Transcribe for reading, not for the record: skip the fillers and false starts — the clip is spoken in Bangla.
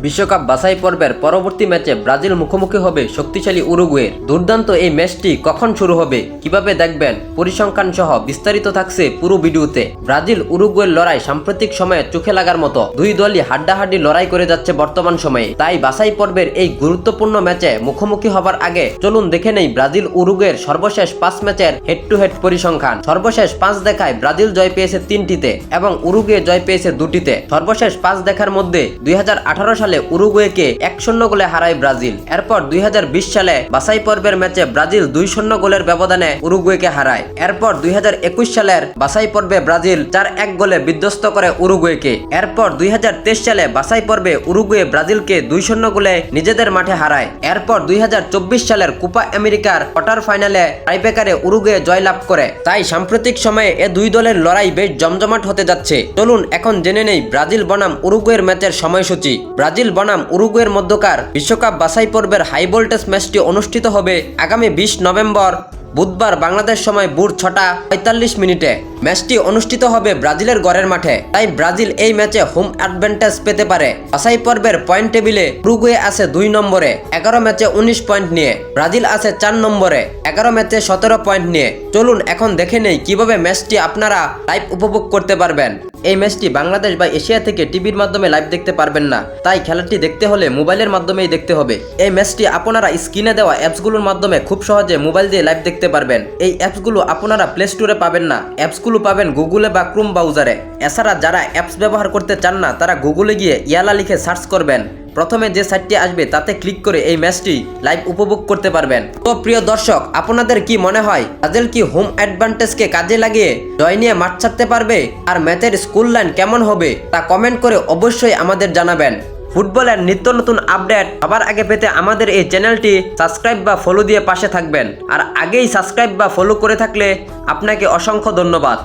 বিশ্বকাপ বাছাই পর্বের পরবর্তী ম্যাচে ব্রাজিল মুখোমুখি হবে শক্তিশালী উরুগুয়ের। দুর্দান্ত এই ম্যাচটি কখন শুরু হবে, কিভাবে দেখবেন, পরিসংখ্যান সহ বিস্তারিত থাকছে পুরো ভিডিওতে। ব্রাজিল উরুগুয়ের লড়াই সাম্প্রতিক সময়ে চোখে লাগার মতো। দুই দলই হাড্ডাহাড্ডি লড়াই করে যাচ্ছে বর্তমান সময়ে। তাই বাছাই পর্বের এই গুরুত্বপূর্ণ ম্যাচে মুখোমুখি হবার আগে চলুন দেখে নেই ব্রাজিল উরুগুয়ের সর্বশেষ ৫ ম্যাচের হেড টু হেড পরিসংখ্যান। সর্বশেষ ৫ দেখায় ব্রাজিল জয় পেয়েছে ৩টিতে এবং উরুগুয়ে জয় পেয়েছে ২টিতে। সর্বশেষ ৫ দেখার মধ্যে ২০১৮ সালে উরুগুয়েকে ১-০ গোলে হারায় ব্রাজিল। এরপর ২০২০ সালে বাছাই পর্বের ম্যাচে ব্রাজিল ২-০ গোলের ব্যবধানে উরুগুয়েকে হারায়। এরপর ২০২১ সালের বাছাই পর্বে ব্রাজিল ৪-১ গোলে বিধ্বস্ত করে উরুগুয়েকে। এরপর ২০২৩ সালে বাছাই পর্বে উরুগুয়ে ব্রাজিলকে ২-০ গোলে নিজেদের মাঠে হারায়। এরপর ২০২৪ সালের কোপা আমেরিকার কোয়ার্টার ফাইনালে টাইব্রেকারে উরুগুয়ে জয়লাভ করে। তাই সাম্প্রতিক সময়ে এ দুই দলের লড়াই বেশ জমজমাট হতে যাচ্ছে। চলুন এখন জেনে নেই ব্রাজিল বনাম উরুগুয়ের ম্যাচের সময়সূচি। ব্রাজিল বনাম উরুগুয়ের মধ্যকার বিশ্বকাপ বাছাই পর্বের হাই ভোল্টেজ ম্যাচটি অনুষ্ঠিত হবে আগামী ২০ নভেম্বর বুধবার বাংলাদেশ সময় ভোর ৬টা ৪৫ মিনিটে। ম্যাচটি অনুষ্ঠিত হবে ব্রাজিলের ঘরের মাঠে। তাই ব্রাজিল এই ম্যাচে হোম অ্যাডভান্টেজ পেতে পারে। বাছাই পর্বের পয়েন্ট টেবিলে উরুগুয়ে আছে ২ নম্বরে ১১ ম্যাচে ১৯ পয়েন্ট নিয়ে। ব্রাজিল আছে ৪ নম্বরে ১১ ম্যাচে ১৭ পয়েন্ট নিয়ে। চলুন এখন দেখে নেই কিভাবে ম্যাচটি আপনারা লাইভ উপভোগ করতে পারবেন। এই ম্যাচটি বাংলাদেশ বা এশিয়া থেকে টিভির মাধ্যমে লাইভ দেখতে পারবেন না। তাই খেলাটি দেখতে হলে মোবাইলের মাধ্যমেই দেখতে হবে। এই ম্যাচটি আপনারা স্ক্রিনে দেওয়া অ্যাপসগুলোর মাধ্যমে খুব সহজে মোবাইল দিয়ে লাইভ দেখতে পারবেন। এই অ্যাপসগুলো আপনারা প্লে স্টোরে পাবেন না, অ্যাপসগুলো পাবেন গুগলে বা ক্রোম ব্রাউজারে। এছাড়া যারা অ্যাপস ব্যবহার করতে চান না তারা গুগলে গিয়ে ইয়ালা লিখে সার্চ করবেন। প্রথমে যে সাইটটি আসবে তাতে ক্লিক করে এই ম্যাচটি লাইভ উপভোগ করতে পারবেন। তো প্রিয় দর্শক, আপনাদের কি মনে হয় ব্রাজিল কি হোম অ্যাডভান্টেজকে কাজে লাগিয়ে জয় নিয়ে মাঠ ছাড়তে পারবে? আর ম্যাচের স্কোর লাইন কেমন হবে তা কমেন্ট করে অবশ্যই আমাদের জানাবেন। ফুটবলের নিত্য নতুন আপডেট সবার আগে পেতে আমাদের এই চ্যানেলটি সাবস্ক্রাইব বা ফলো দিয়ে পাশে থাকবেন। আর আগেই সাবস্ক্রাইব বা ফলো করে থাকলে আপনাকে অসংখ্য ধন্যবাদ।